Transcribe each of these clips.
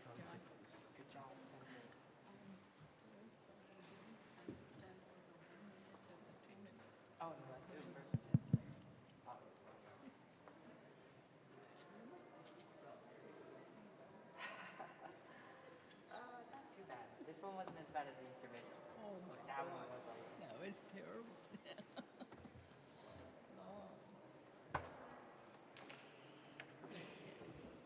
Thanks, John. Good job, so good. Oh, no, it was perfect yesterday. Oh, it was so good. Not too bad. This one wasn't as bad as the Easter Vigil. Oh my That one God. was like, That was terrible. Oh. Yes.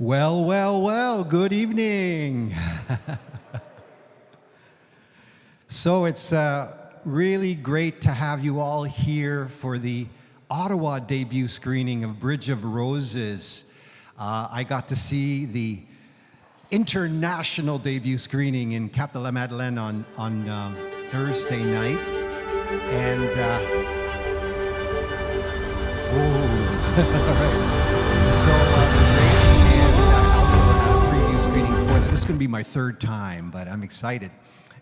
Well, well, well, good evening. So it's really great to have you all here for the Ottawa debut screening of Bridge of Roses. I got to see the international debut screening in Cap de la Madeleine on Thursday night. And, So, and I also had a preview screening before that. This is going to be my third time, but I'm excited.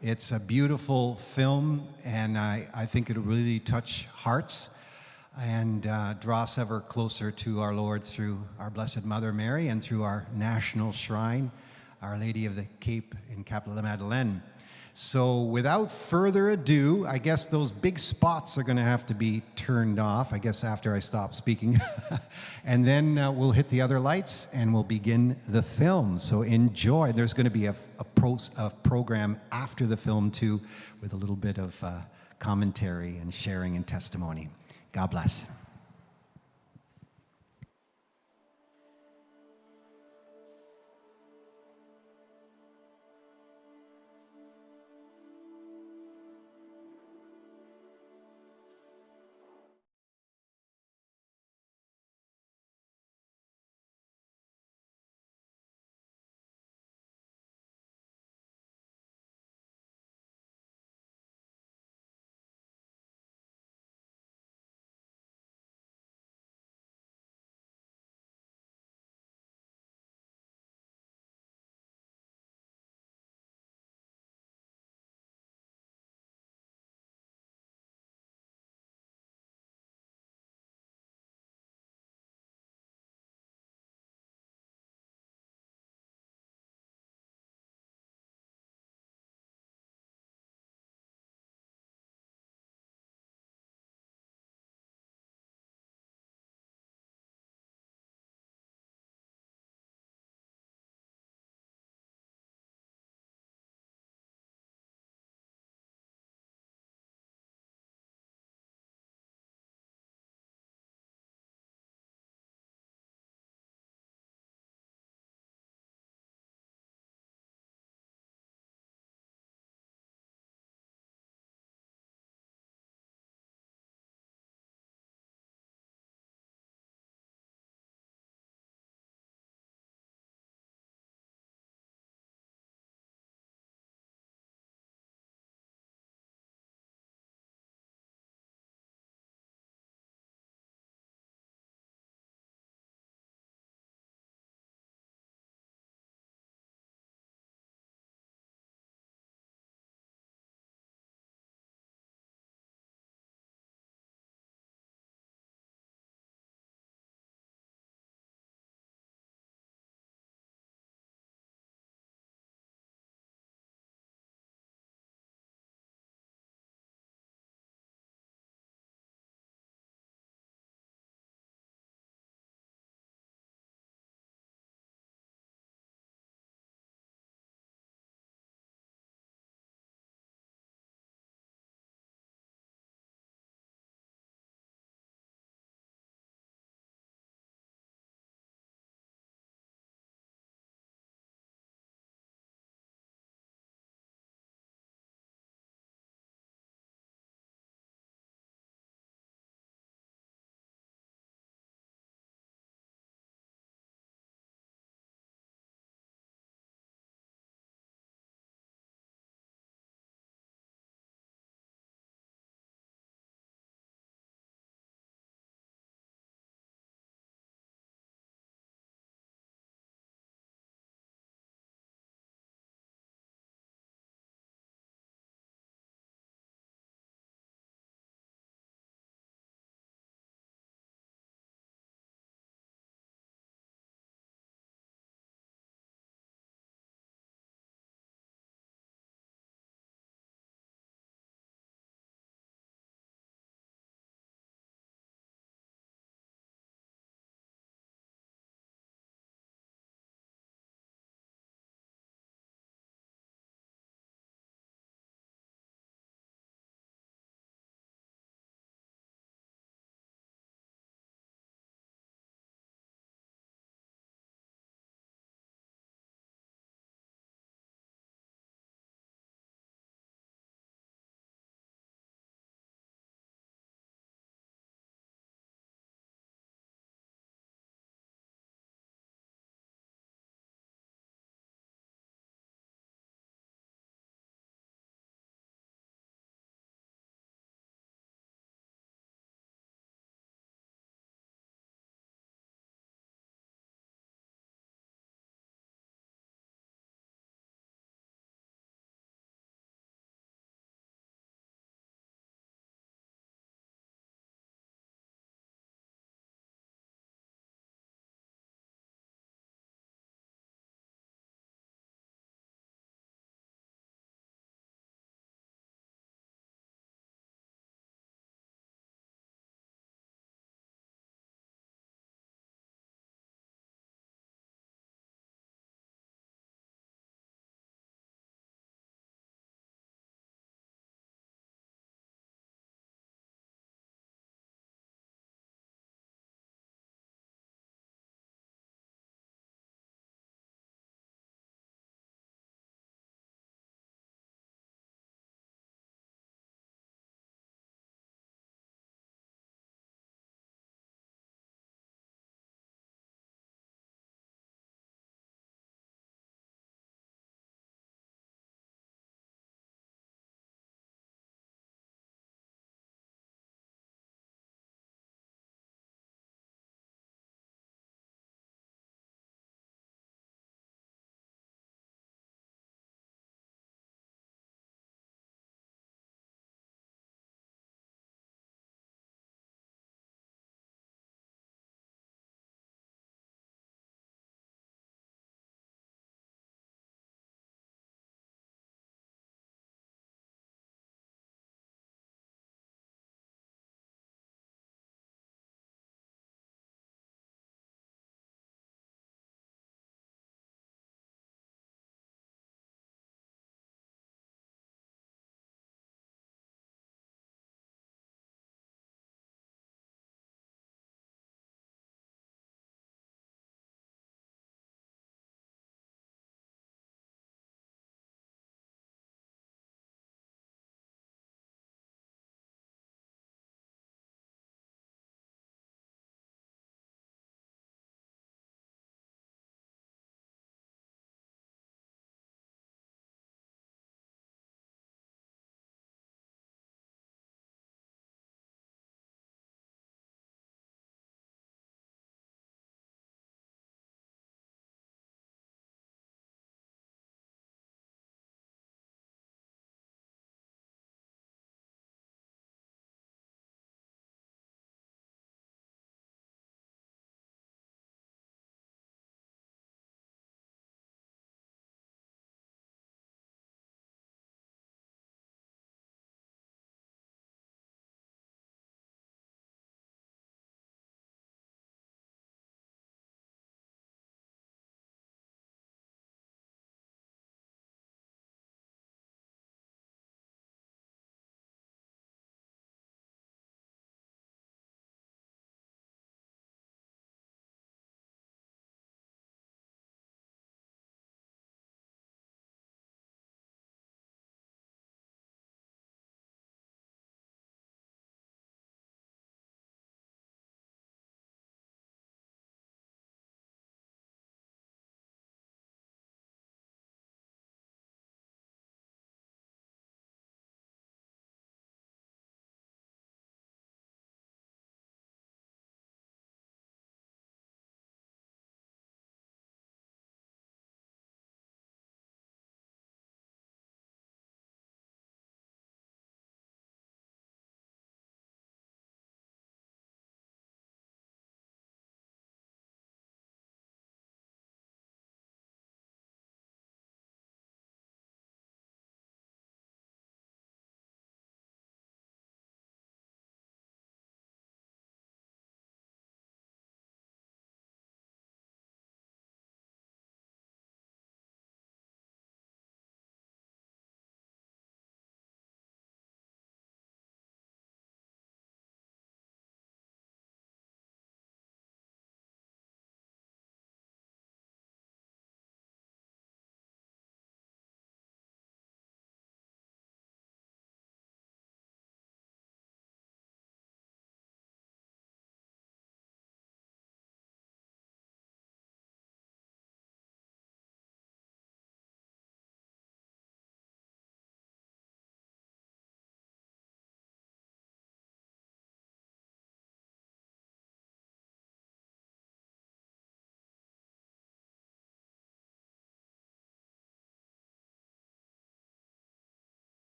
It's a beautiful film, and I think it'll really touch hearts and draw us ever closer to our Lord through our Blessed Mother Mary and through our national shrine, Our Lady of the Cape in Cap de la Madeleine. So without further ado, I guess those big spots are going to have to be turned off, I guess after I stop speaking. And then we'll hit the other lights and we'll begin the film. So enjoy. There's going to be a program after the film too, with a little bit of commentary and sharing and testimony. God bless.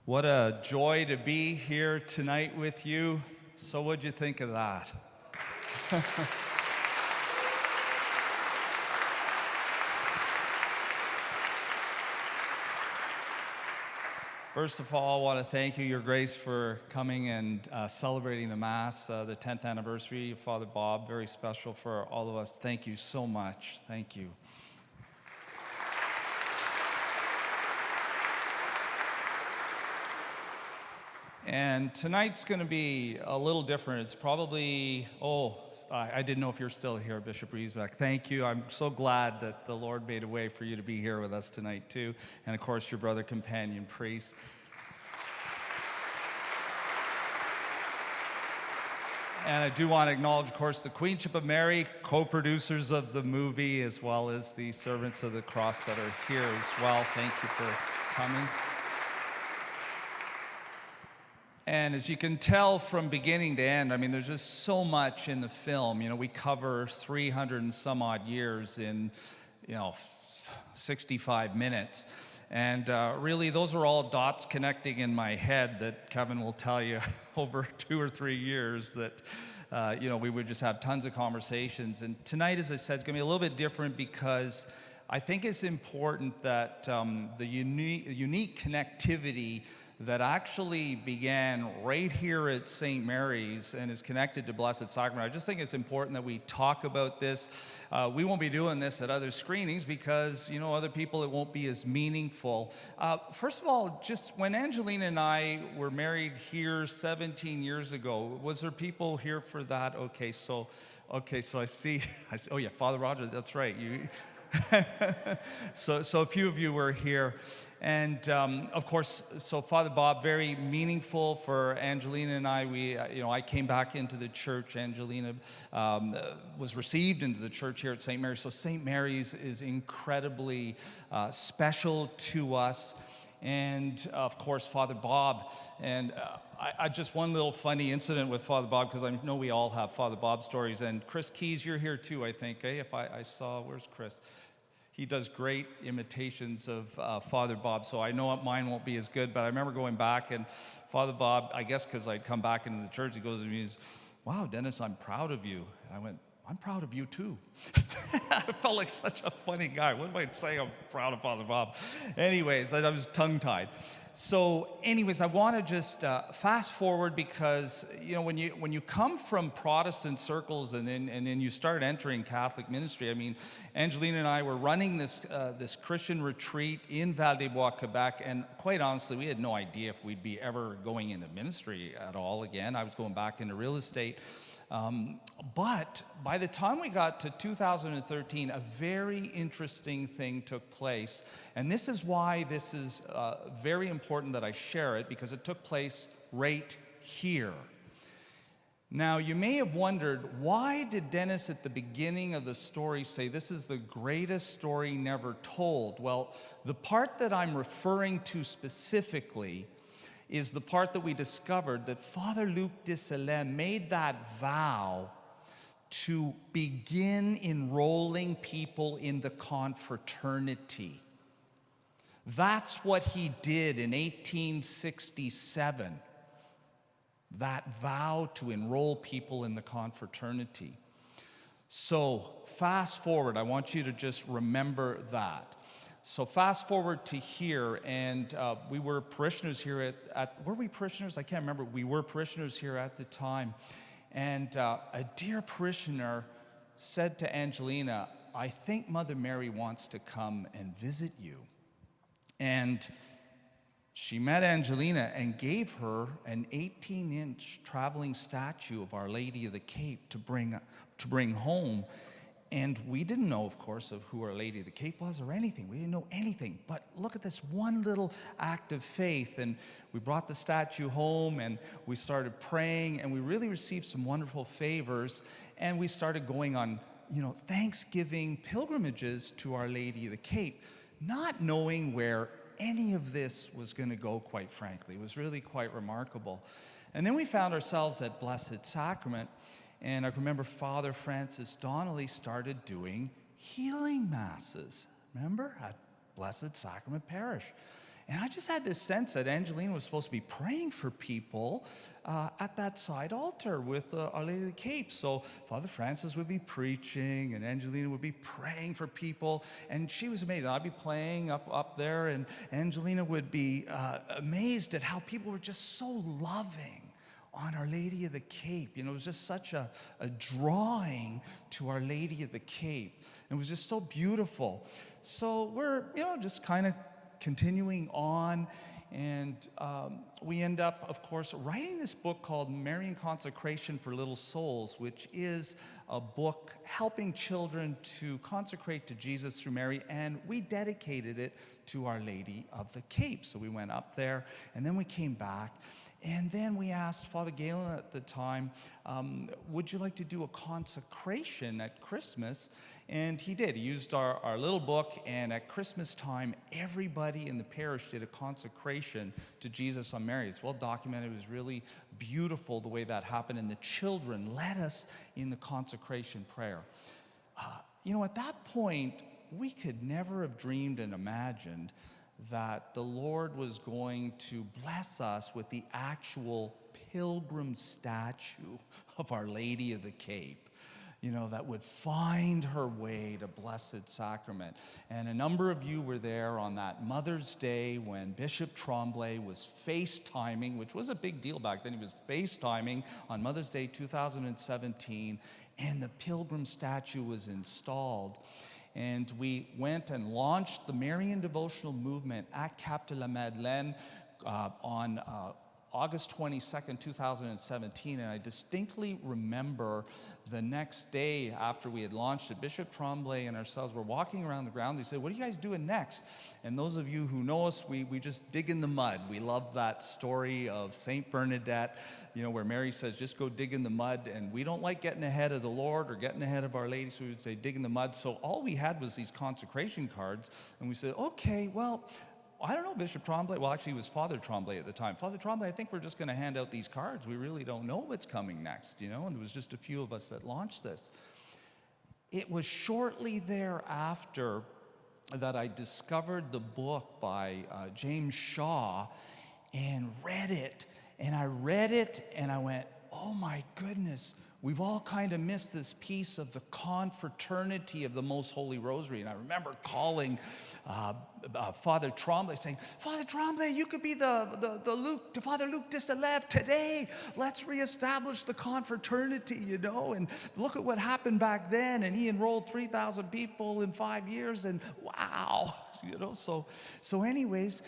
What a joy to be here tonight with you. So what'd you think of that? First of all, I want to thank you, Your Grace, for coming and celebrating the Mass, the 10th anniversary of Father Bob. Very special for all of us. Thank you so much. Thank you. And tonight's going to be a little different. It's probably, I didn't know if you're still here, Bishop Riesbeck. Thank you. I'm so glad that the Lord made a way for you to be here with us tonight, too. And, of course, your brother companion priest. And I do want to acknowledge, of course, the Queenship of Mary, co-producers of the movie, as well as the servants of the cross that are here as well. Thank you for coming. And as you can tell from beginning to end, I mean, there's just so much in the film. You know, we cover 300 and some odd years in, 65 minutes. And really, those are all dots connecting in my head that Kevin will tell you over 2 or 3 years that, we would just have tons of conversations. And tonight, as I said, it's going to be a little bit different because I think it's important that the unique connectivity that actually began right here at St. Mary's and is connected to Blessed Sacrament. I just think it's important that we talk about this. We won't be doing this at other screenings because, other people, it won't be as meaningful. First of all, just when Angelina and I were married here 17 years ago, was there people here for that? Okay, so I see, oh yeah, Father Roger, that's right. So a few of you were here. And of course, so Father Bob, very meaningful for Angelina and I. I came back into the church. Angelina was received into the church here at St. Mary's. So St. Mary's is incredibly special to us. And of course, Father Bob. And I just one little funny incident with Father Bob, because I know we all have Father Bob stories. And Chris Keys, you're here too, I think. If I saw, where's Chris? He does great imitations of Father Bob, so I know mine won't be as good, but I remember going back, and Father Bob, I guess because I'd come back into the church, he goes to me, "Wow, Dennis, I'm proud of you." And I went, "I'm proud of you too." I felt like such a funny guy. What am I saying? I'm proud of Father Bob. Anyways, I was tongue-tied. So anyways, I want to just fast forward because, when you come from Protestant circles and then you start entering Catholic ministry, I mean, Angelina and I were running this Christian retreat in Val-des-Bois, Quebec, and quite honestly, we had no idea if we'd be ever going into ministry at all again. I was going back into real estate. But by the time we got to 2013, a very interesting thing took place. And this is why this is very important that I share it, because it took place right here. Now, you may have wondered, why did Dennis at the beginning of the story say this is the greatest story never told? Well, the part that I'm referring to specifically is the part that we discovered that Father Luc Disselin made that vow to begin enrolling people in the confraternity. That's what he did in 1867, that vow to enroll people in the confraternity. So fast forward, I want you to just remember that. So fast forward to here, and we were parishioners here were we parishioners? I can't remember. We were parishioners here at the time. And a dear parishioner said to Angelina, "I think Mother Mary wants to come and visit you." And she met Angelina and gave her an 18-inch traveling statue of Our Lady of the Cape to bring home. And we didn't know, of course, of who Our Lady of the Cape was or anything. We didn't know anything. But look at this one little act of faith. And we brought the statue home, and we started praying, and we really received some wonderful favors. And we started going on, Thanksgiving pilgrimages to Our Lady of the Cape, not knowing where any of this was going to go, quite frankly. It was really quite remarkable. And then we found ourselves at Blessed Sacrament. And I remember Father Francis Donnelly started doing healing masses. Remember? At Blessed Sacrament Parish. And I just had this sense that Angelina was supposed to be praying for people at that side altar with Our Lady of the Cape. So Father Francis would be preaching, and Angelina would be praying for people, and she was amazing. I'd be playing up there, and Angelina would be amazed at how people were just so loving on Our Lady of the Cape. You know, it was just such a drawing to Our Lady of the Cape. It was just so beautiful. So we're, just kind of continuing on, and we end up, of course, writing this book called Marian Consecration for Little Souls, which is a book helping children to consecrate to Jesus through Mary, and we dedicated it to Our Lady of the Cape. So we went up there, and then we came back, and then we asked Father Galen at the time, would you like to do a consecration at Christmas? And he did. He used our little book, and at Christmas time, everybody in the parish did a consecration to Jesus on Mary. It's well documented. It was really beautiful the way that happened, and the children led us in the consecration prayer. At that point, we could never have dreamed and imagined that the Lord was going to bless us with the actual pilgrim statue of Our Lady of the Cape, that would find her way to Blessed Sacrament. And a number of you were there on that Mother's Day when Bishop Tremblay was FaceTiming, which was a big deal back then. He was FaceTiming on Mother's Day 2017, and the pilgrim statue was installed. And we went and launched the Marian Devotional Movement at Cap de la Madeleine on August 22nd, 2017. And I distinctly remember the next day after we had launched it, Bishop Tremblay and ourselves were walking around the grounds. He said, "What are you guys doing next?" And those of you who know us, we just dig in the mud. We love that story of St. Bernadette, where Mary says, just go dig in the mud. And we don't like getting ahead of the Lord or getting ahead of Our Lady, so we would say, dig in the mud. So all we had was these consecration cards. And we said, okay, well, I don't know, Bishop Tremblay. Well, actually, it was Father Tremblay at the time. Father Tremblay, I think we're just going to hand out these cards. We really don't know what's coming next, And there was just a few of us that launched this. It was shortly thereafter that I discovered the book by James Shaw and read it. And I read it, and I went, oh my goodness, we've all kind of missed this piece of the confraternity of the Most Holy Rosary. And I remember calling Father Tremblay saying, Father Tremblay, you could be the Father Luc de Salève today. Let's reestablish the confraternity, And look at what happened back then. And he enrolled 3,000 people in 5 years. And wow, So anyways,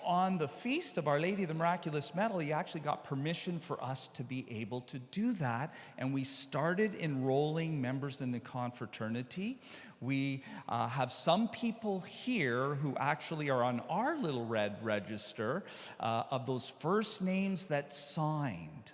on the feast of Our Lady of the Miraculous Medal, he actually got permission for us to be able to do that, and we started enrolling members in the confraternity. We have some people here who actually are on our little red register of those first names that signed,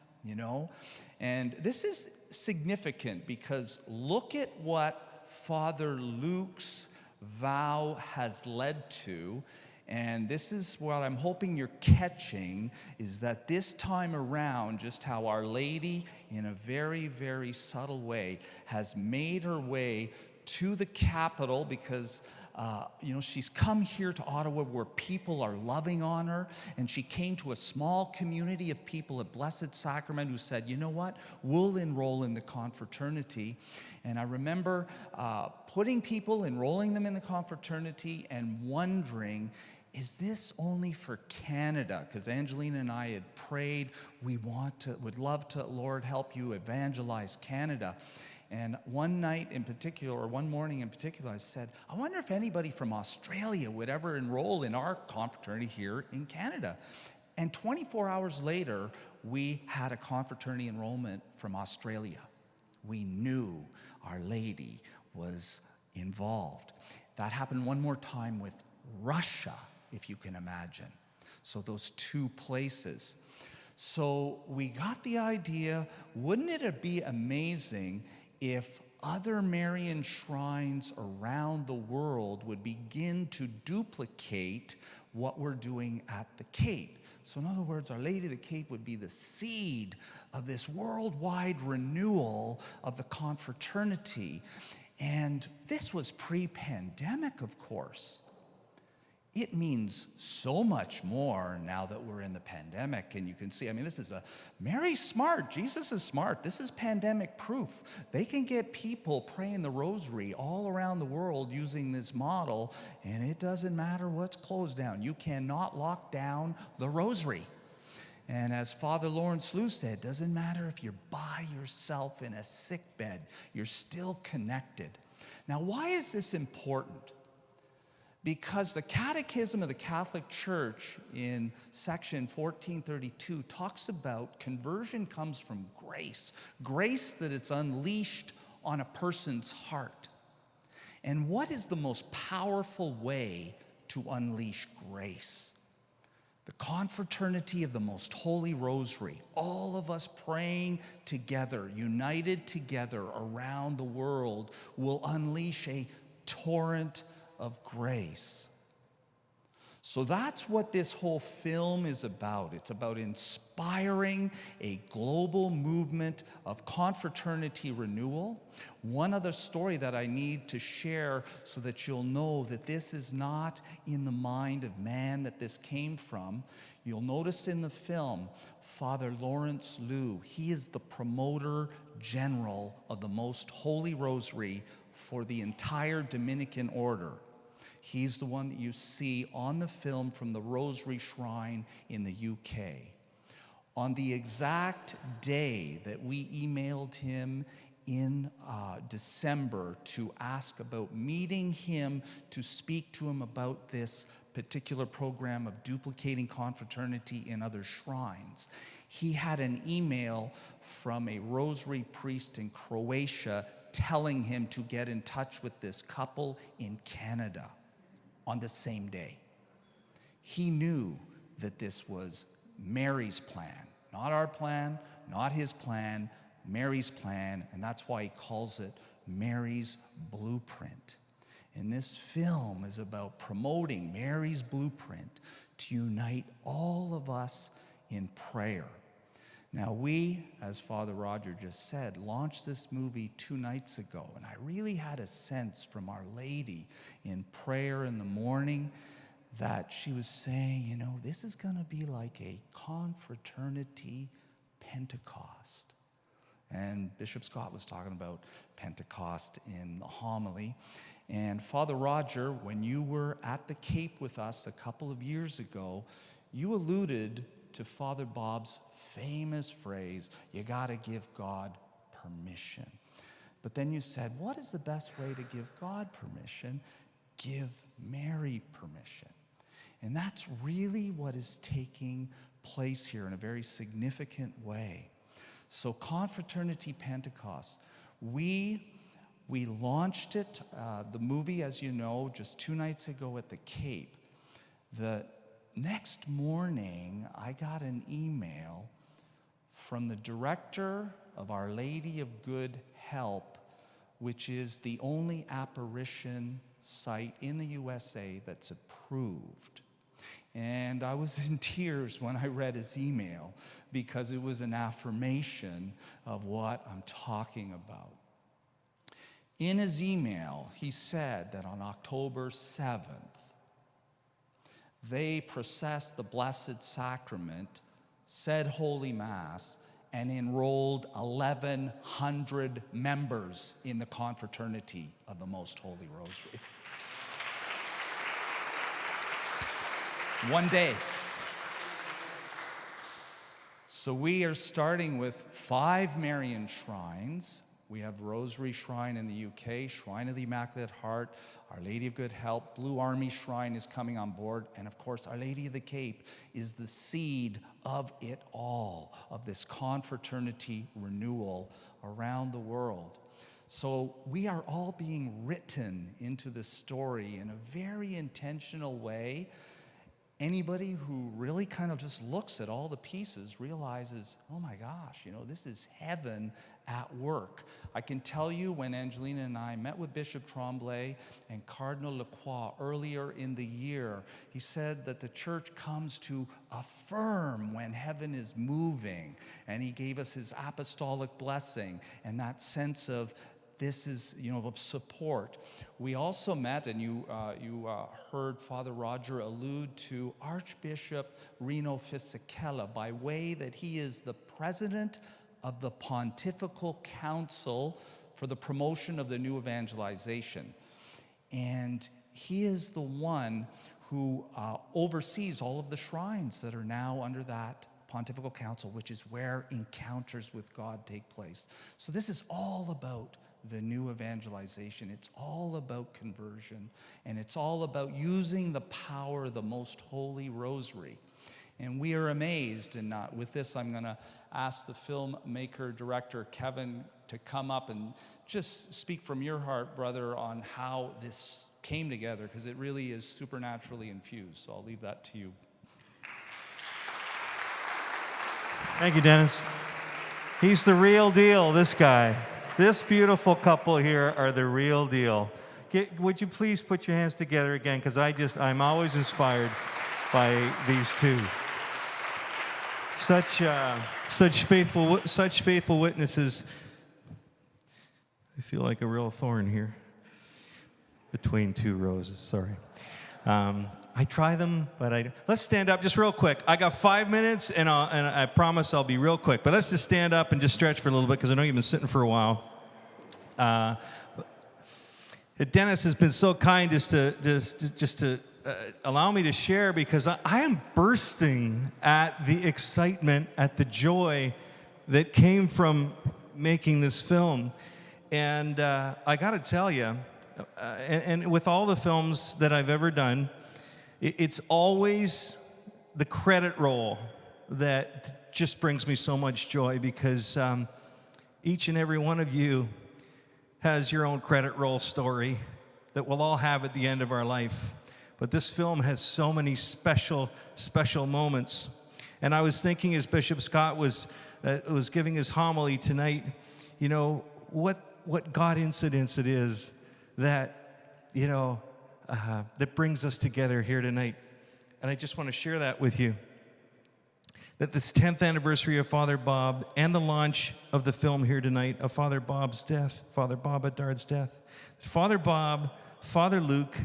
And this is significant because look at what Father Luke's vow has led to. And this is what I'm hoping you're catching, is that this time around, just how Our Lady, in a very, very subtle way, has made her way to the capital because, she's come here to Ottawa where people are loving on her. And she came to a small community of people at Blessed Sacrament who said, you know what, we'll enroll in the confraternity. And I remember enrolling them in the confraternity and wondering, is this only for Canada? Because Angelina and I had prayed, would love to, Lord, help you evangelize Canada. And one morning in particular, I said, I wonder if anybody from Australia would ever enroll in our confraternity here in Canada. And 24 hours later, we had a confraternity enrollment from Australia. We knew Our Lady was involved. That happened one more time with Russia, if you can imagine. So those two places. So we got the idea, wouldn't it be amazing if other Marian shrines around the world would begin to duplicate what we're doing at the Cape? So in other words, Our Lady of the Cape would be the seed of this worldwide renewal of the confraternity. And this was pre-pandemic, of course. it means so much more now that we're in the pandemic. And you can see, I mean, Mary's smart. Jesus is smart. This is pandemic proof. They can get people praying the rosary all around the world using this model, and it doesn't matter what's closed down. You cannot lock down the rosary. And as Father Lawrence Lew said, doesn't matter if you're by yourself in a sick bed, you're still connected. Now, why is this important? Because the Catechism of the Catholic Church in section 1432 talks about conversion comes from grace, grace that it's unleashed on a person's heart. And what is the most powerful way to unleash grace? The confraternity of the Most Holy Rosary, all of us praying together, united together around the world, will unleash a torrent of grace. So that's what this whole film is about. It's about inspiring a global movement of confraternity renewal. One other story that I need to share so that you'll know that this is not in the mind of man that this came from. You'll notice in the film, Father Lawrence Lew, he is the promoter general of the Most Holy Rosary for the entire Dominican order. He's the one that you see on the film from the Rosary Shrine in the UK. On the exact day that we emailed him in December to ask about meeting him to speak to him about this particular program of duplicating confraternity in other shrines, he had an email from a rosary priest in Croatia telling him to get in touch with this couple in Canada on the same day. He knew that this was Mary's plan, not our plan, not his plan, Mary's plan, and that's why he calls it Mary's blueprint. And this film is about promoting Mary's blueprint to unite all of us in prayer. Now we, as Father Roger just said, launched this movie 2 nights ago, and I really had a sense from Our Lady in prayer in the morning that she was saying, this is going to be like a confraternity Pentecost. And Bishop Scott was talking about Pentecost in the homily. And Father Roger, when you were at the Cape with us a couple of years ago, you alluded to Father Bob's famous phrase, you got to give God permission. But then you said, what is the best way to give God permission? Give Mary permission. And that's really what is taking place here in a very significant way. So Confraternity Pentecost, we launched it, the movie, as you know, just 2 nights ago at the Cape. The next morning, I got an email from the director of Our Lady of Good Help, which is the only apparition site in the USA that's approved. And I was in tears when I read his email because it was an affirmation of what I'm talking about. In his email, he said that on October 7th, they processed the Blessed Sacrament, said Holy Mass, and enrolled 1,100 members in the confraternity of the Most Holy Rosary. One day. So we are starting with 5 Marian shrines. We have Rosary Shrine in the UK, Shrine of the Immaculate Heart, Our Lady of Good Help, Blue Army Shrine is coming on board, and of course Our Lady of the Cape is the seed of it all, of this confraternity renewal around the world. So we are all being written into this story in a very intentional way. Anybody who really kind of just looks at all the pieces realizes, oh my gosh, this is heaven at work. I can tell you when Angelina and I met with Bishop Tremblay and Cardinal Lacroix earlier in the year, he said that the church comes to affirm when heaven is moving. And he gave us his apostolic blessing and that sense of this is, of support. We also met, and you heard Father Roger allude to Archbishop Rino Fisichella, by way that he is the president of the Pontifical Council for the Promotion of the New Evangelization. And he is the one who oversees all of the shrines that are now under that Pontifical Council, which is where encounters with God take place. So this is all about the new evangelization. It's all about conversion, and it's all about using the power of the Most Holy Rosary. And we are amazed, and with this I'm going to ask the filmmaker, director, Kevin, to come up and just speak from your heart, brother, on how this came together, because it really is supernaturally infused. So I'll leave that to you. Thank you, Dennis. He's the real deal, this guy. This beautiful couple here are the real deal. Would you please put your hands together again, because I'm always inspired by these two. Such faithful witnesses. I feel like a real thorn here between two roses. Sorry. I try them, but let's stand up just real quick. I got 5 minutes, and I promise I'll be real quick. But let's just stand up and just stretch for a little bit, because I know you've been sitting for a while. Dennis has been so kind just to allow me to share, because I am bursting at the excitement, at the joy that came from making this film. And I got to tell you, and with all the films that I've ever done, it's always the credit roll that just brings me so much joy, because each and every one of you has your own credit roll story that we'll all have at the end of our life. But this film has so many special moments. And I was thinking, as Bishop Scott was giving his homily tonight, what God incidents it is that, that brings us together here tonight. And I just want to share that with you. That this 10th anniversary of Father Bob and the launch of the film here tonight of Father Bob's death, Father Bob Adard's death. Father Bob, Father Luke,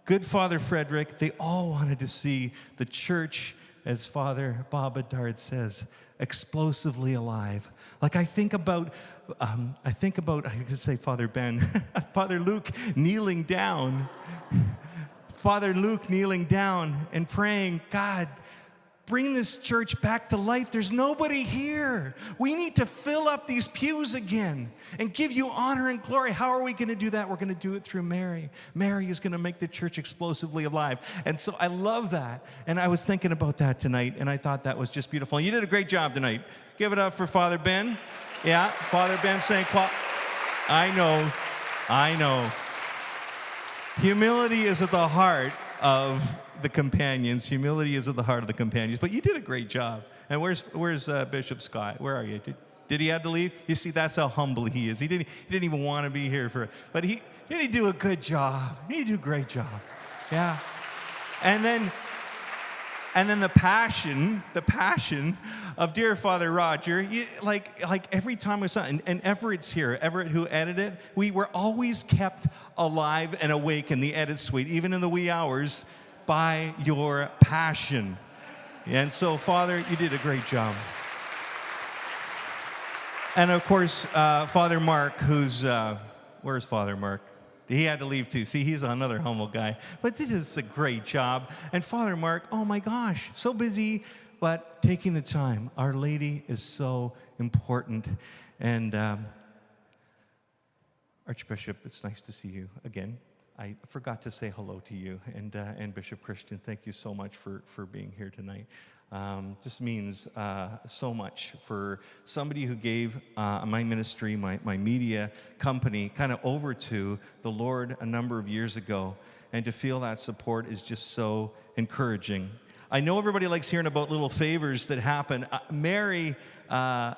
good Father Frederick, they all wanted to see the church, as Father Bob Adard says, explosively alive. Like I could say Father Ben, Father Luke kneeling down and praying, God, bring this church back to life. There's nobody here. We need to fill up these pews again and give you honor and glory. How are we going to do that? We're going to do it through Mary. Mary is going to make the church explosively alive. And so I love that. And I was thinking about that tonight, and I thought that was just beautiful. And you did a great job tonight. Give it up for Father Ben. Yeah, Father Ben St. Paul. I know. Humility is at the heart of the companions. Humility is at the heart of the companions. But you did a great job. And where's Bishop Scott? Where are you? Did he have to leave? You see, that's how humble he is. He didn't even want to be here but he do a good job. He do a great job. Yeah. And then the passion of dear Father Roger, like every time we saw it, and Everett's here, Everett who edited it, we were always kept alive and awake in the edit suite, even in the wee hours, by your passion. And so, Father, you did a great job. And of course, Father Mark, where's Father Mark? He had to leave too. See, he's another humble guy. But this is a great job. And Father Mark, oh my gosh, so busy, but taking the time. Our Lady is so important. And Archbishop, it's nice to see you again. I forgot to say hello to you. And Bishop Christian, thank you so much for being here tonight. Just means so much for somebody who gave my ministry, my media company, kind of over to the Lord a number of years ago. And to feel that support is just so encouraging. I know everybody likes hearing about little favors that happen. Mary, my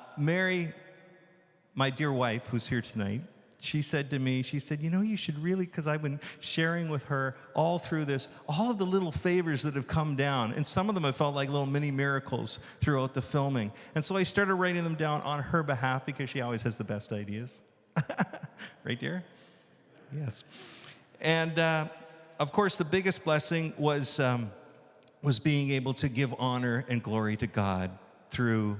dear wife, who's here tonight, she said to me, you should really, because I've been sharing with her all through this, all of the little favors that have come down. And some of them have felt like little mini miracles throughout the filming. And so I started writing them down on her behalf, because she always has the best ideas. Right, dear? Yes. And of course, the biggest blessing was being able to give honor and glory to God through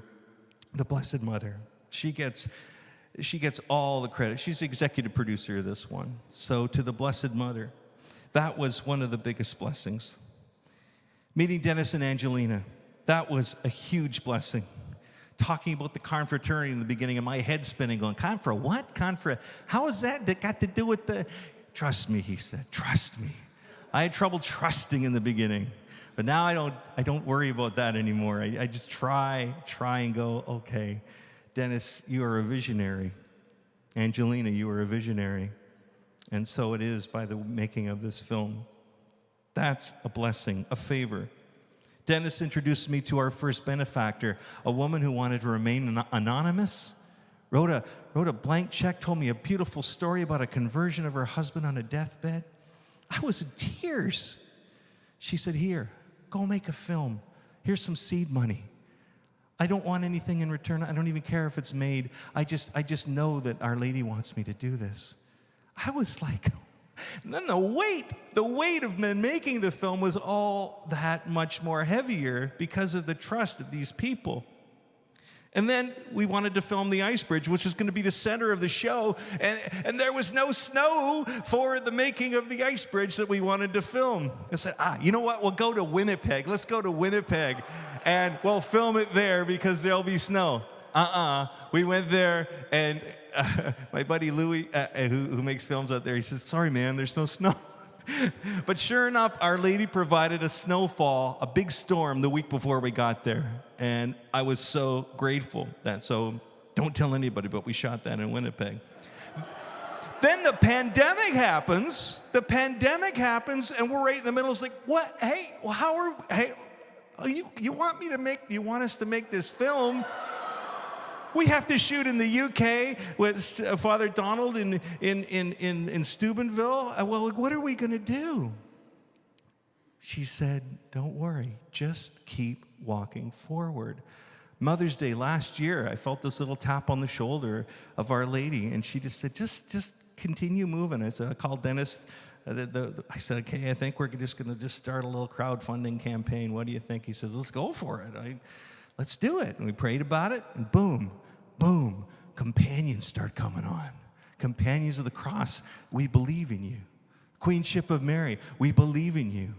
the Blessed Mother. She gets all the credit. She's the executive producer of this one. So to the Blessed Mother, that was one of the biggest blessings. Meeting Dennis and Angelina, that was a huge blessing. Talking about the confraternity in the beginning, and my head spinning, going, confra what? Confra, how is that got to do with the... Trust me, he said, trust me. I had trouble trusting in the beginning, but now I don't worry about that anymore. I just try and go, okay, Dennis, you are a visionary. Angelina, you are a visionary. And so it is by the making of this film. That's a blessing, a favor. Dennis introduced me to our first benefactor, a woman who wanted to remain anonymous, wrote a blank check, told me a beautiful story about a conversion of her husband on a deathbed. I was in tears. She said, here, go make a film. Here's some seed money. I don't want anything in return. I don't even care if it's made. I just know that Our Lady wants me to do this. I was like, and then the weight of making the film was all that much more heavier because of the trust of these people. And then we wanted to film the ice bridge, which was going to be the center of the show. And there was no snow for the making of the ice bridge that we wanted to film. I said, you know what? We'll go to Winnipeg. Let's go to Winnipeg. And we'll film it there because there'll be snow. We went there, and my buddy Louis, who makes films out there, he says, sorry, man, there's no snow. But sure enough, Our Lady provided a snowfall, a big storm the week before we got there. And I was so grateful. So don't tell anybody, but we shot that in Winnipeg. Then the pandemic happens. And we're right in the middle. It's like, what? Hey, you want us to make this film? We have to shoot in the UK with Father Donald in Steubenville. Well, what are we going to do? She said, don't worry, just keep walking forward. Mother's Day last year, I felt this little tap on the shoulder of Our Lady, and she just said, just continue moving. I called Dennis. I said, okay, I think we're just going to start a little crowdfunding campaign. What do you think? He says, let's go for it. Let's do it. And we prayed about it, and boom, companions start coming on. Companions of the Cross, we believe in you. Queenship of Mary, we believe in you.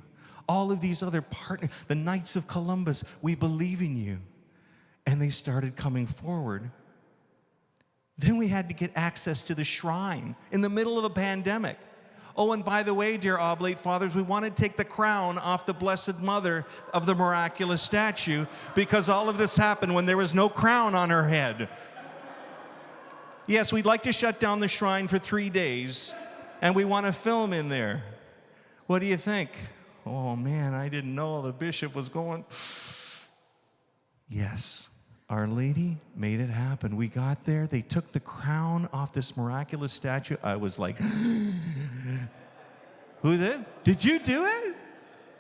All of these other partners, the Knights of Columbus, we believe in you. And they started coming forward. Then we had to get access to the shrine in the middle of a pandemic. Oh, and by the way, dear Oblate Fathers, we want to take the crown off the Blessed Mother of the miraculous statue because all of this happened when there was no crown on her head. Yes, we'd like to shut down the shrine for 3 days, and we want to film in there. What do you think? Oh, man, I didn't know the bishop was going. Yes, Our Lady made it happen. We got there. They took the crown off this miraculous statue. I was like, who did? Did you do it?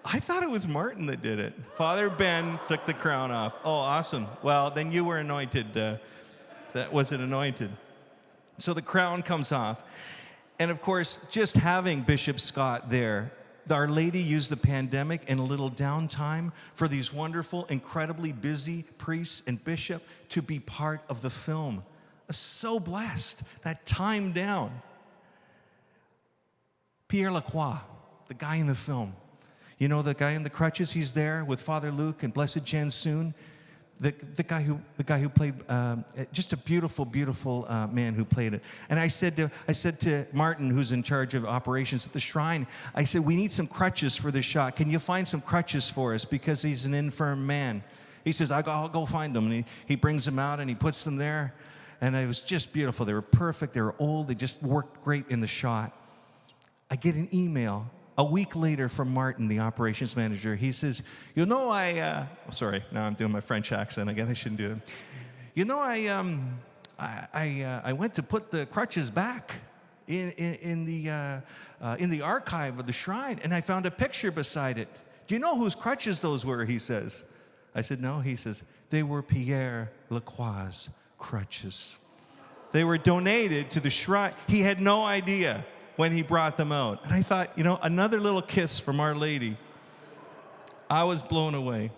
I thought it was Martin that did it. Father Ben took the crown off. Oh, awesome. Well, then you were anointed. That wasn't anointed. So the crown comes off. And of course, just having Bishop Scott there, Our Lady used the pandemic and a little downtime for these wonderful, incredibly busy priests and bishop to be part of the film. I was so blessed, that time down. Pierre Lacroix, the guy in the film. You know the guy in the crutches? He's there with Father Luke and Blessed Jansoon. The guy who played, just a beautiful man who played it. And I said to Martin, who's in charge of operations at the shrine, I said, we need some crutches for this shot. Can you find some crutches for us? Because he's an infirm man. He says, I'll go find them. And he brings them out and he puts them there. And it was just beautiful. They were perfect. They were old. They just worked great in the shot. I get an email a week later from Martin, the operations manager. He says, you know, sorry, now I'm doing my French accent. I guess I shouldn't do it. You know, I went to put the crutches back in the archive of the shrine, and I found a picture beside it. Do you know whose crutches those were, he says. I said, no. He says, they were Pierre Lacroix's crutches. They were donated to the shrine. He had no idea when he brought them out. And I thought, another little kiss from Our Lady. I was blown away.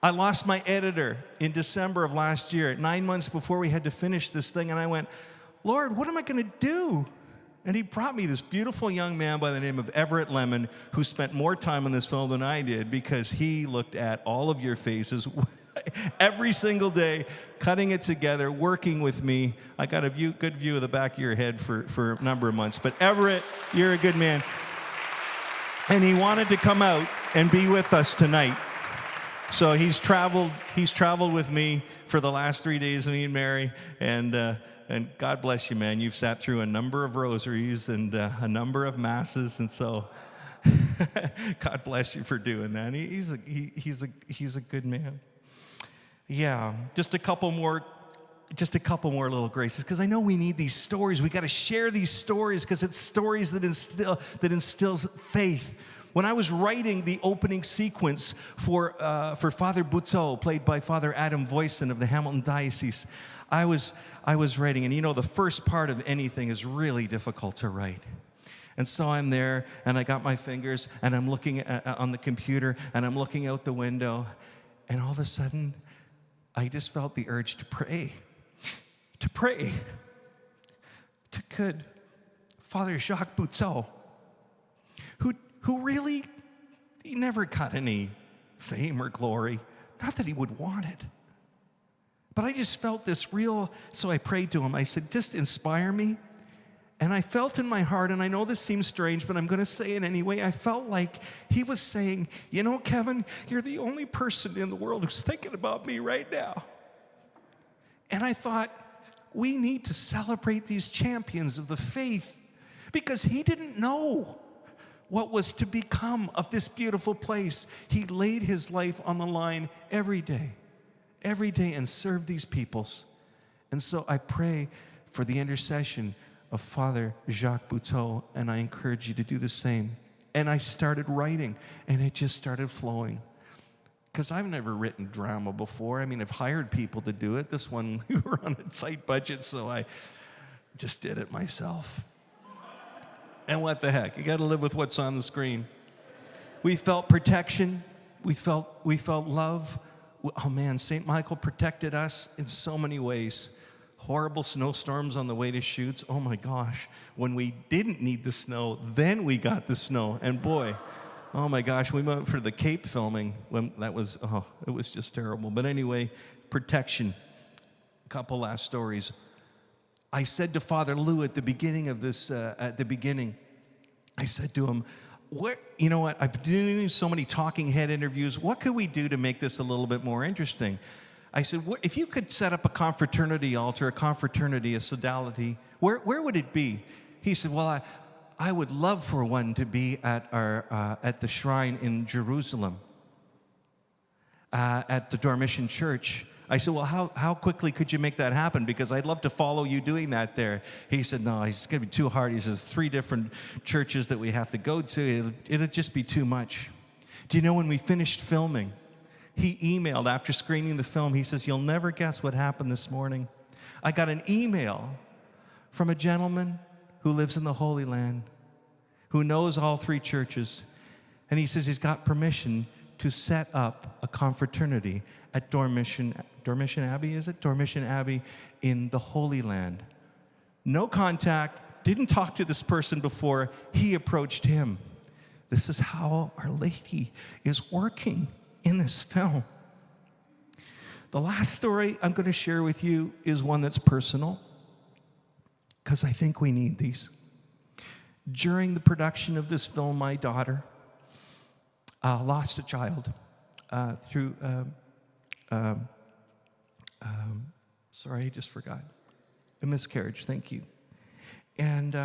I lost my editor in December of last year, 9 months before we had to finish this thing. And I went, Lord, what am I going to do? And he brought me this beautiful young man by the name of Everett Lemon, who spent more time on this film than I did, because he looked at all of your faces every single day, cutting it together, working with me. I got a good view of the back of your head for a number of months. But Everett, you're a good man. And he wanted to come out and be with us tonight. So he's traveled with me for the last 3 days, me and Mary, and God bless you, man. You've sat through a number of rosaries and a number of masses, and so God bless you for doing that. He's a good man. Yeah, just a couple more little graces, because I know we need these stories. We got to share these stories, because it's stories that instills faith. When I was writing the opening sequence for Father Butteau, played by Father Adam Voisin of the Hamilton Diocese, I was writing, and the first part of anything is really difficult to write. And so I'm there, and I got my fingers, and I'm looking on the computer, and I'm looking out the window, and all of a sudden, I just felt the urge to pray to good Father Jacques Butteau, who really, he never got any fame or glory. Not that he would want it. But I just felt this real, so I prayed to him. I said, just inspire me. And I felt in my heart, and I know this seems strange, but I'm going to say it anyway. I felt like he was saying, Kevin, you're the only person in the world who's thinking about me right now. And I thought, we need to celebrate these champions of the faith, because he didn't know what was to become of this beautiful place. He laid his life on the line every day, and served these peoples. And so I pray for the intercession of Father Jacques Butteau, and I encourage you to do the same. And I started writing, and it just started flowing. Because I've never written drama before. I've hired people to do it. This one, we were on a tight budget, so I just did it myself. And what the heck? You got to live with what's on the screen. We felt protection. We felt love. Oh man, St. Michael protected us in so many ways. Horrible snowstorms on the way to shoots. Oh my gosh. When we didn't need the snow, then we got the snow. And boy, oh my gosh, we went for the Cape filming. It was just terrible. But anyway, protection. A couple last stories. I said to Father Lou at the beginning of this, I said to him, you know what, I've been doing so many talking head interviews. What could we do to make this a little bit more interesting? I said, if you could set up a confraternity altar, a sodality, where would it be? He said, well, I would love for one to be at the shrine in Jerusalem, at the Dormition Church. I said, well, how quickly could you make that happen? Because I'd love to follow you doing that there. He said, no, it's going to be too hard. He says, 3 different churches that we have to go to. It'll just be too much. Do you know, when we finished filming, he emailed after screening the film. He says, you'll never guess what happened this morning. I got an email from a gentleman who lives in the Holy Land, who knows all 3 churches. And he says he's got permission to set up a confraternity at Dormition Abbey, is it? Dormition Abbey in the Holy Land. No contact, didn't talk to this person before. He approached him. This is how Our Lady is working in this film. The last story I'm going to share with you is one that's personal, because I think we need these. During the production of this film, my daughter lost a child through, sorry, I just forgot. A miscarriage, thank you. And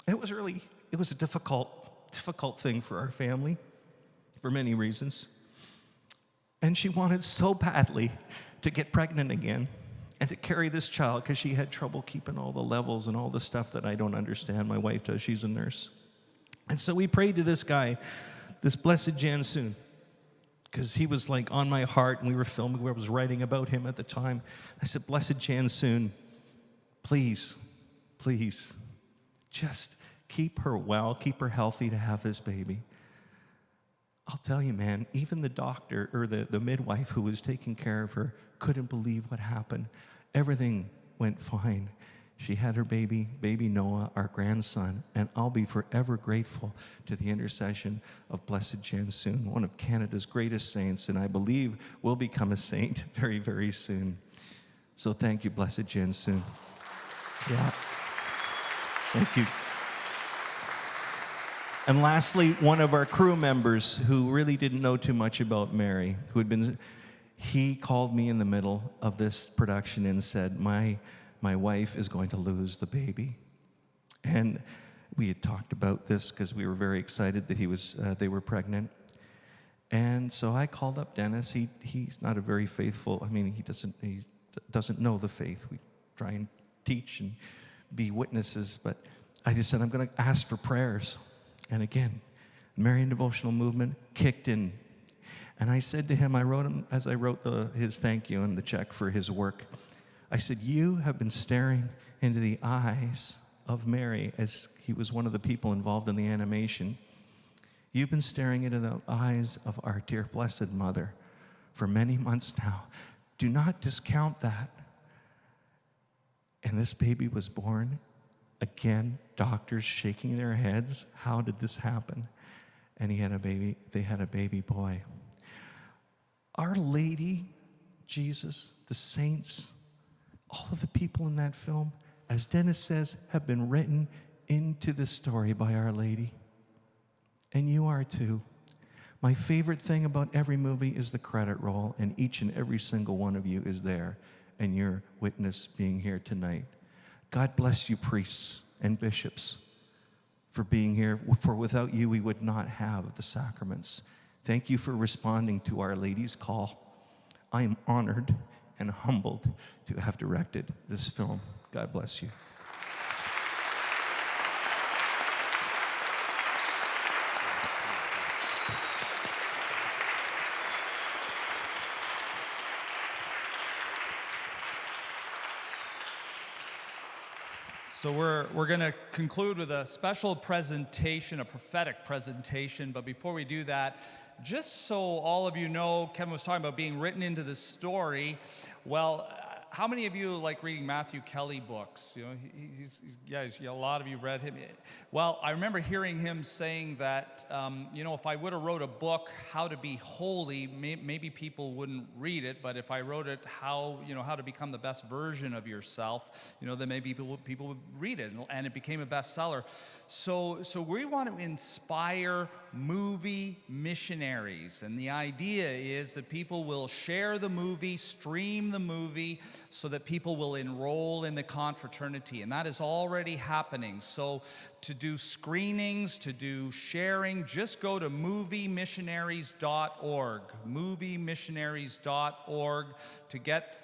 it was a difficult thing for our family for many reasons. And she wanted so badly to get pregnant again and to carry this child, because she had trouble keeping all the levels and all the stuff that I don't understand. My wife does, she's a nurse. And so we prayed to this guy, this blessed Jansoon, because he was like on my heart, and we were filming, I was writing about him at the time. I said, blessed Jansoon, please, please, just keep her well, keep her healthy to have this baby. I'll tell you, man, even the doctor or the midwife who was taking care of her couldn't believe what happened. Everything went fine. She had her baby Noah, our grandson, and I'll be forever grateful to the intercession of Blessed Jansoon, one of Canada's greatest saints, and I believe will become a saint very, very soon. So thank you, Blessed Jansoon. Yeah. Thank you. And lastly, one of our crew members who really didn't know too much about Mary, he called me in the middle of this production and said, my wife is going to lose the baby. And we had talked about this because we were very excited that they were pregnant. And so I called up Dennis. He's not a very faithful, he doesn't know the faith. We try and teach and be witnesses, but I just said, I'm going to ask for prayers. And again, Marian Devotional Movement kicked in. And I said to him, as I wrote his thank you and the check for his work, I said, you have been staring into the eyes of Mary, as he was one of the people involved in the animation. You've been staring into the eyes of our dear blessed mother for many months now. Do not discount that. And this baby was born. Again, doctors shaking their heads. How did this happen? And they had a baby boy. Our Lady, Jesus, the saints, all of the people in that film, as Dennis says, have been written into the story by Our Lady. And you are too. My favorite thing about every movie is the credit roll, and each and every single one of you is there, and your witness being here tonight. God bless you, priests and bishops, for being here. For without you, we would not have the sacraments. Thank you for responding to Our Lady's call. I am honored and humbled to have directed this film. God bless you. So we're going to conclude with a special presentation, a prophetic presentation. But before we do that, just so all of you know, Kevin was talking about being written into the story. Well, how many of you like reading Matthew Kelly books? You know, a lot of you read him. Well, I remember hearing him saying that, if I would have wrote a book, How to Be Holy, maybe people wouldn't read it. But if I wrote it, how to become the best version of yourself, then maybe people would read it, and it became a bestseller. So we want to inspire movie missionaries, and the idea is that people will share the movie, stream the movie, so that people will enroll in the confraternity, and that is already happening. So to do screenings, to do sharing, just go to moviemissionaries.org, moviemissionaries.org, to get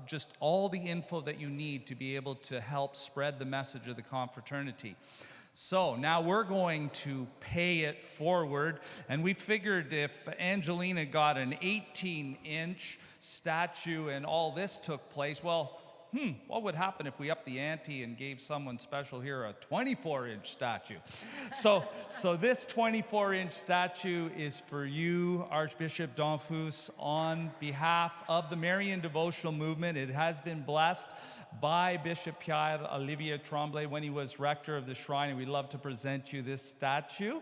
just all the info that you need to be able to help spread the message of the confraternity. So now we're going to pay it forward, and we figured if Angelina got an 18-inch statue and all this took place, well, what would happen if we upped the ante and gave someone special here a 24-inch statue? So this 24-inch statue is for you, Archbishop Donfus, on behalf of the Marian Devotional Movement. It has been blessed by Bishop Pierre-Olivier Tremblay when he was rector of the shrine, and we'd love to present you this statue.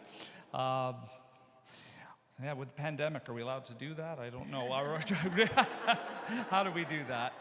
With the pandemic, are we allowed to do that? I don't know. How do we do that?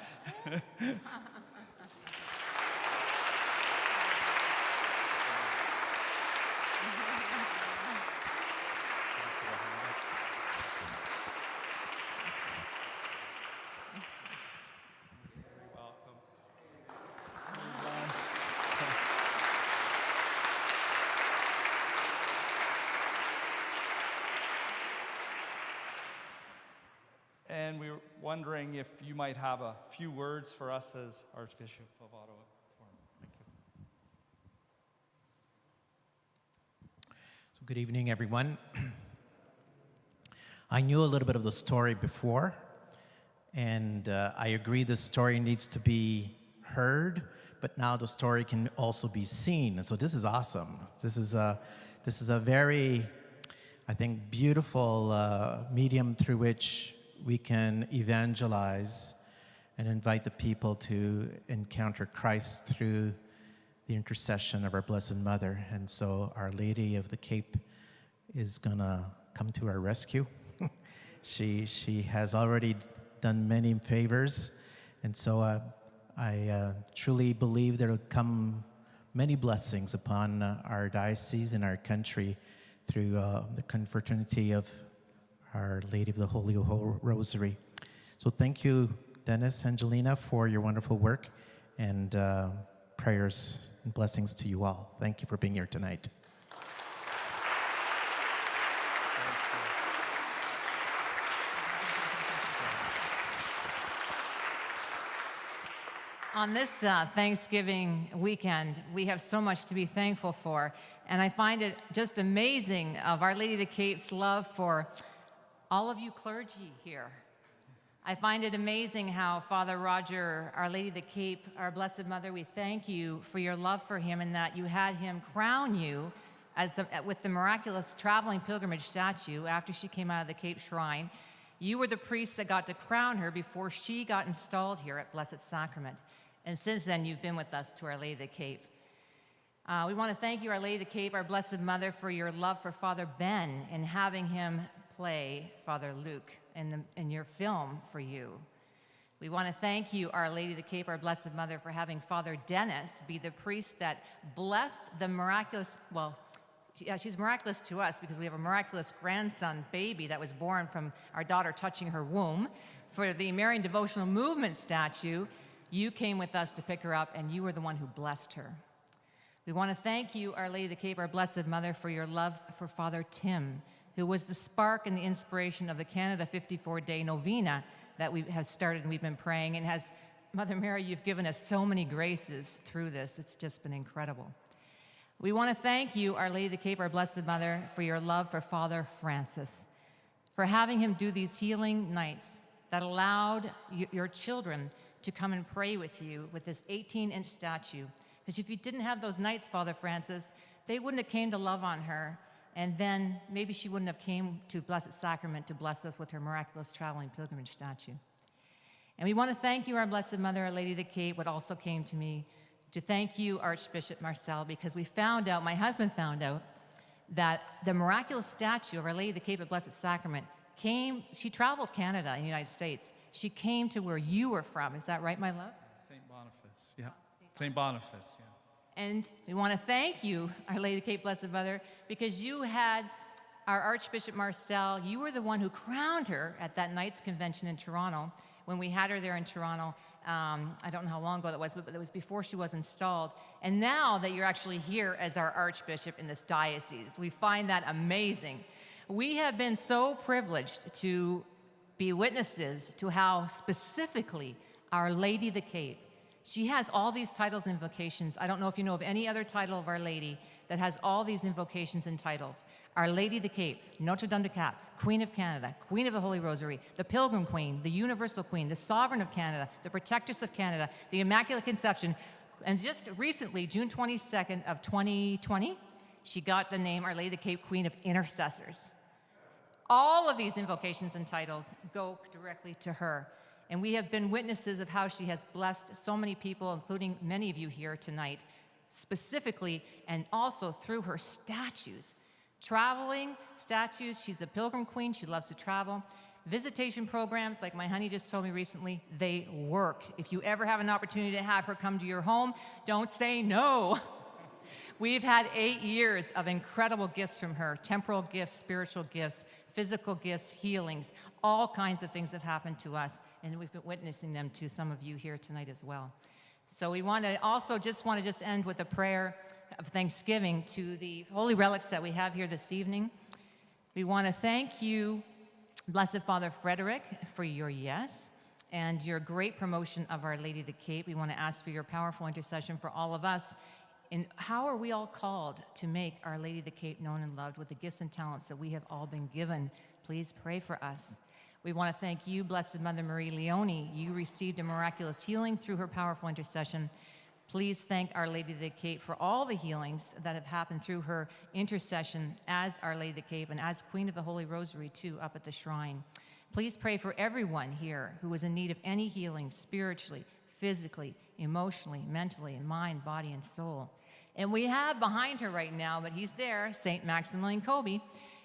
And we were wondering if you might have a few words for us as Archbishop of Ottawa. Thank you. So good evening, everyone. I knew a little bit of the story before, and I agree this story needs to be heard, but now the story can also be seen. And so this is awesome. This is a very, I think, beautiful medium through which we can evangelize and invite the people to encounter Christ through the intercession of our Blessed Mother. And so Our Lady of the Cape is gonna come to our rescue. She has already done many favors, and so I truly believe there will come many blessings upon our diocese and our country through the confraternity of Our Lady of the Holy Rosary. So thank you, Dennis, Angelina, for your wonderful work, and prayers and blessings to you all. Thank you for being here tonight. On this Thanksgiving weekend, we have so much to be thankful for, and I find it just amazing of Our Lady of the Cape's love for all of you clergy here. I find it amazing how Father Roger, Our Lady of the Cape, our Blessed Mother, we thank you for your love for him and that you had him crown you with the miraculous traveling pilgrimage statue after she came out of the Cape Shrine. You were the priest that got to crown her before she got installed here at Blessed Sacrament. And since then, you've been with us to Our Lady of the Cape. We want to thank you, Our Lady of the Cape, our Blessed Mother, for your love for Father Ben and having him play Father Luke in your film for you. We want to thank you, Our Lady of the Cape, our Blessed Mother, for having Father Dennis be the priest that blessed the miraculous, well, yeah, she's miraculous to us because we have a miraculous grandson baby that was born from our daughter touching her womb. For the Marian Devotional Movement statue, you came with us to pick her up, and you were the one who blessed her. We want to thank you, Our Lady of the Cape, our Blessed Mother, for your love for Father Tim, who was the spark and the inspiration of the Canada 54-day novena that we have started and we've been praying. And has, Mother Mary, you've given us so many graces through this. It's just been incredible. We want to thank you, Our Lady of the Cape, our Blessed Mother, for your love for Father Francis, for having him do these healing nights that allowed your children to come and pray with you with this 18-inch statue. Because if you didn't have those nights, Father Francis, they wouldn't have came to love on her, and then maybe she wouldn't have came to Blessed Sacrament to bless us with her miraculous traveling pilgrimage statue. And we want to thank you, our Blessed Mother, Our Lady of the Cape. What also came to me to thank you, Archbishop Marcel, because we found out, my husband found out, that the miraculous statue of Our Lady of the Cape at Blessed Sacrament she traveled Canada and the United States. She came to where you were from. Is that right, my love? St. Boniface, yeah. St. Boniface, yeah. And we want to thank you, Our Lady of the Cape, Blessed Mother, because you had our Archbishop Marcel, you were the one who crowned her at that night's convention in Toronto, when we had her there in Toronto. I don't know how long ago that was, but it was before she was installed. And now that you're actually here as our Archbishop in this diocese, we find that amazing. We have been so privileged to be witnesses to how specifically Our Lady of the Cape, she has all these titles and invocations. I don't know if you know of any other title of Our Lady that has all these invocations and titles. Our Lady of the Cape, Notre Dame de Cap, Queen of Canada, Queen of the Holy Rosary, the Pilgrim Queen, the Universal Queen, the Sovereign of Canada, the Protectress of Canada, the Immaculate Conception. And just recently, June 22nd of 2020, she got the name Our Lady of the Cape, Queen of Intercessors. All of these invocations and titles go directly to her. And we have been witnesses of how she has blessed so many people, including many of you here tonight, specifically and also through her statues. Traveling statues, she's a pilgrim queen, she loves to travel. Visitation programs, like my honey just told me recently, they work. If you ever have an opportunity to have her come to your home, don't say no. We've had 8 years of incredible gifts from her, temporal gifts, spiritual gifts, physical gifts, healings, all kinds of things have happened to us, and we've been witnessing them to some of you here tonight as well. So we want to also just end with a prayer of thanksgiving to the holy relics that we have here this evening. We want to thank you, Blessed Father Frederick, for your yes and your great promotion of Our Lady of the Cape. We want to ask for your powerful intercession for all of us. And how are we all called to make Our Lady of the Cape known and loved with the gifts and talents that we have all been given? Please pray for us. We want to thank you, Blessed Mother Marie Leone. You received a miraculous healing through her powerful intercession. Please thank Our Lady of the Cape for all the healings that have happened through her intercession as Our Lady of the Cape and as Queen of the Holy Rosary, too, up at the shrine. Please pray for everyone here who is in need of any healing spiritually, physically, emotionally, mentally, in mind, body, and soul. And we have behind her right now, but he's there, St. Maximilian Kolbe.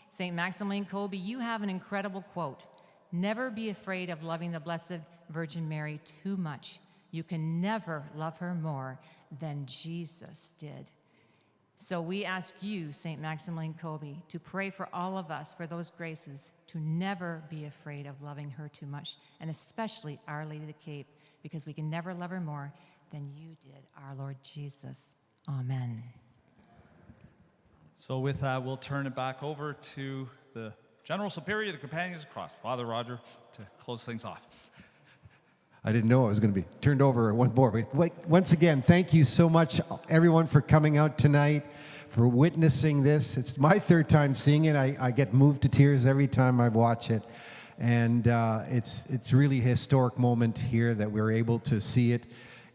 St. Maximilian Kolbe, you have an incredible quote. Never be afraid of loving the Blessed Virgin Mary too much. You can never love her more than Jesus did. So we ask you, St. Maximilian Kolbe, to pray for all of us for those graces to never be afraid of loving her too much, and especially Our Lady of the Cape, because we can never love her more than you did, our Lord Jesus. Amen. So with that, we'll turn it back over to the General Superior of the Companions of the Cross, Father Roger, to close things off. I didn't know I was going to be turned over one more. But once again, thank you so much, everyone, for coming out tonight, for witnessing this. It's my third time seeing it. I get moved to tears every time I watch it. And it's really a historic moment here that we're able to see it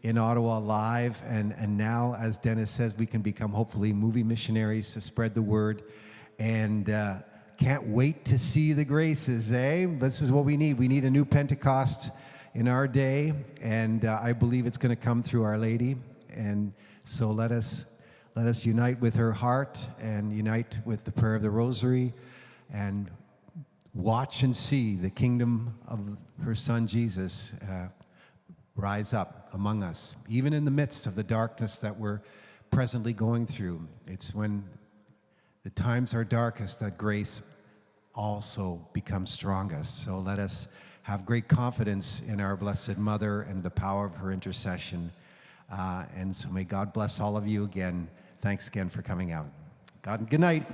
in Ottawa live. And now, as Dennis says, we can become, hopefully, movie missionaries to spread the word. And can't wait to see the graces, eh? This is what we need. We need a new Pentecost in our day, and I believe it's going to come through Our Lady. And so let us unite with her heart and unite with the prayer of the Rosary and watch and see the kingdom of her Son Jesus rise up among us, even in the midst of the darkness that we're presently going through. It's when the times are darkest that grace also becomes strongest. So let us have great confidence in our Blessed Mother and the power of her intercession. And so may God bless all of you again. Thanks again for coming out. Good night.